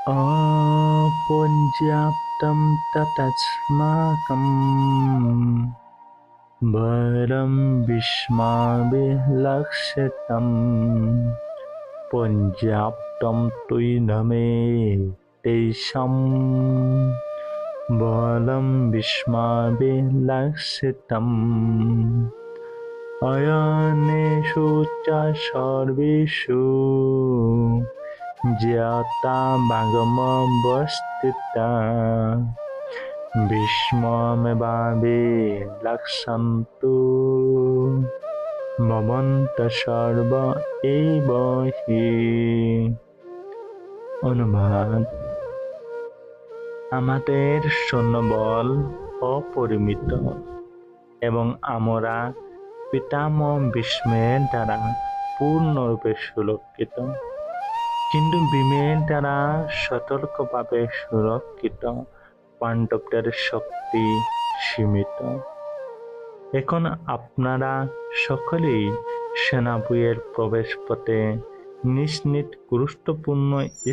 अपर्याप्तं ततस्माकं वरं विस्मविलक्षितं पर्याप्तं त्वयि तेषां वरं विस्मविलक्षितम् अयनेषु च सर्वेषु ज्ञाता भागमवस्थिता विस्मयमेवाभिलक्षन्तु भवन्तः सर्व एव हि। অনুবাদ: আমাদের সৈন্যবল অপরিমিত এবং আমরা পিতামহ ভীষ্মের দ্বারা পূর্ণরূপে সুরক্ষিত, কিন্তু ভীমের দ্বারা সতর্কভাবে সুরক্ষিত পাণ্ডবদের শক্তি সীমিত। এখন আপনারা সকলেই সেনাবইয়ের প্রবেশপথে নিজ নিজ গুরুত্বপূর্ণ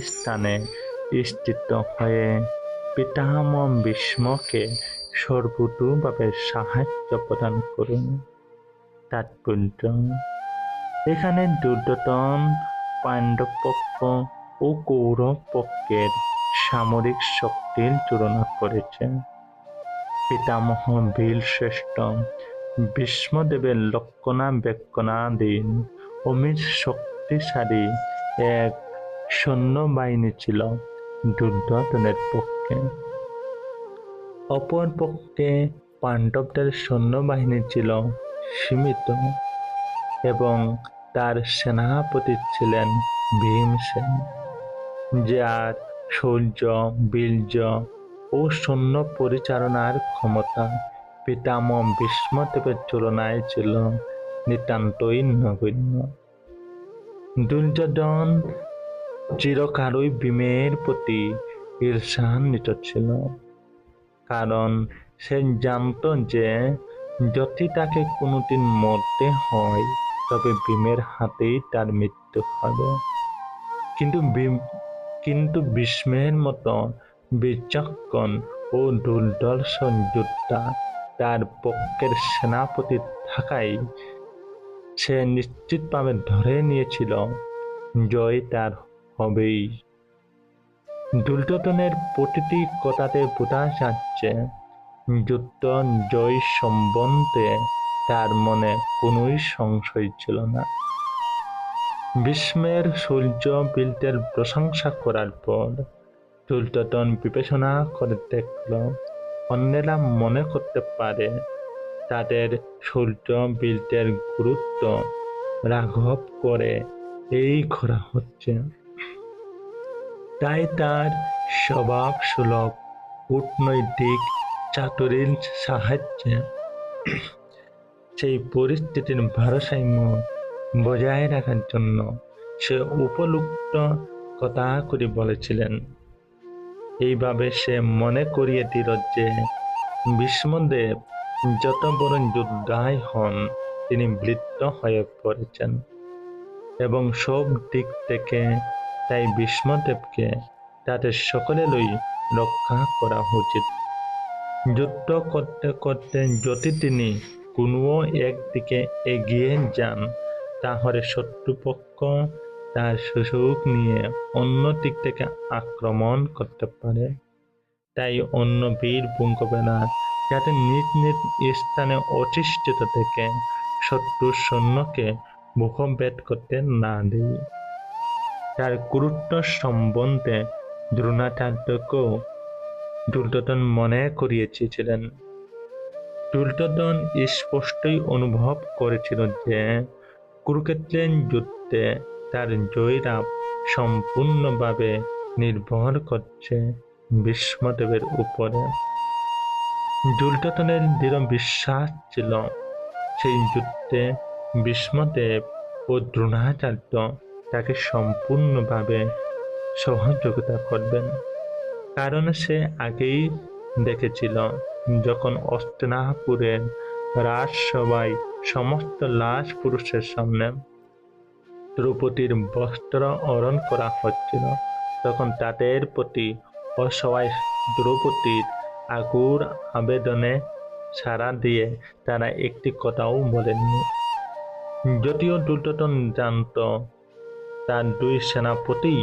স্থানে স্থিত হয়ে পিতামহ ভীষ্মকে সর্বতোভাবে সাহায্য প্রদান করুন। তাৎপর্য: এখানে দুর্যোধন পাণ্ডব পক্ষ ও কৌরব পক্ষের সামরিক শক্তির তুলনা করেছে। পিতামহ ভীলশ্রেষ্ঠ ভীষ্মদেবের রক্ষণাবেক্ষণাধীন অমিত শক্তিশালী এক সৈন্যবাহিনী ছিল দুর্যোধনের পক্ষে। অপর পক্ষে পাণ্ডবদের সৈন্যবাহিনী ছিল সীমিত এবং তার সেনাপতি ছিলেন ভীমসেন, যার শৌর্য, বীর্য ও সৈন্য পরিচালনার ক্ষমতা পিতামহ ভীষ্মদেবের তুলনায় ছিল নিতান্তই নগণ্য। দুর্যোধন চিরকালই ভীমের প্রতি ঈর্ষান্বিত ছিল, কারণ সে জানত যে যদি তাকে কোনোদিন মরতে হয় তবে ভীমের হাতেই তার মৃত্যু হবে। কিন্তু ভীষ্মের মতো বিচক্ষণ ও দুর্ধর্ষ যোদ্ধা তার পক্ষের সেনাপতি থাকায় সে নিশ্চিতভাবে ধরে নিয়েছিল জয় তার হবেই। দুর্যোধনের প্রতিটি কথাতে বোঝা যাচ্ছে যুদ্ধ জয় সম্বন্ধে তার মনে কোনোই সংশয় ছিল না। ভীষ্মের শৌর্য বীর্যের প্রশংসা করার পর দুর্যোধন বিবেচনা করে দেখল অন্যেরা মনে করতে পারে তাদের শৌর্য বীর্যের গুরুত্ব রাঘব করে এই করা হচ্ছে। তাই তার স্বভাবসুলভ কূটনৈতিক চাতুরীর সাহায্যে সেই পরিস্থিতির ভারসাম্য বজায় রাখার জন্য সে উপযুক্ত কথাগুলি বলেছিলেন। এইভাবে সে মনে করিয়ে দিল যে ভীষ্মদেব যত বড় যোদ্ধাই হন তিনি বৃদ্ধ হয়ে পড়েছেন এবং সব দিক থেকে তাই ভীষ্মদেবকে তাদের সকলেরই রক্ষা করা উচিত। যুদ্ধ করতে করতে যদি তিনি কোনো একদিকে এগিয়ে যান তাহলে শত্রুপক্ষ তার সুযোগ নিয়ে অন্য দিক থেকে আক্রমণ করতে পারে। তাই অন্য বীর পুঙ্গবেরা যাতে নিজ নিজ স্থানে অধিষ্ঠিত থেকে শত্রুর সৈন্যকে মুখভেদ করতে না দেয়। তার গুরুত্ব সম্বন্ধে দ্রোণাচার্যকেও দুর্যোধন মনে করিয়েছিলেন। দুর্যোধন স্পষ্টই অনুভব করেছিল যে কুরুক্ষেত্রের যুদ্ধে তার জয়লাভ সম্পূর্ণভাবে নির্ভর করছে ভীষ্মদেবের উপরে। দুর্যোধনের দৃঢ় বিশ্বাস ছিল সেই যুদ্ধে ভীষ্মদেব ও দ্রোণাচার্য তাকে সম্পূর্ণভাবে সহযোগিতা করবেন, কারণ সে আগেই দেখেছিল যখন হস্তিনাপুরের রাজসভায় সমস্ত লাশ পুরুষের সামনে দ্রৌপদীর বস্ত্র হরণ করা হচ্ছিল তখন তাদের প্রতি অসহায় দ্রৌপদীর আকুল আবেদনে সাড়া দিয়ে তারা একটি কথাও বলেননি। যদিও দুর্যোধন জানত তার দুই সেনাপতি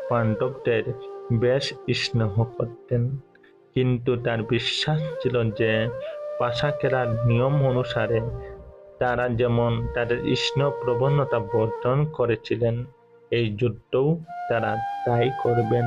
পাণ্ডবদের বেশ স্নেহ করতেন, কিন্তু তার বিশ্বাস ছিল যে পাশা খেলার নিয়ম অনুসারে তারা যেমন তাদের স্নেহ প্রবণতা বর্জন করেছিলেন, এই যুদ্ধও তারা তাই করবেন।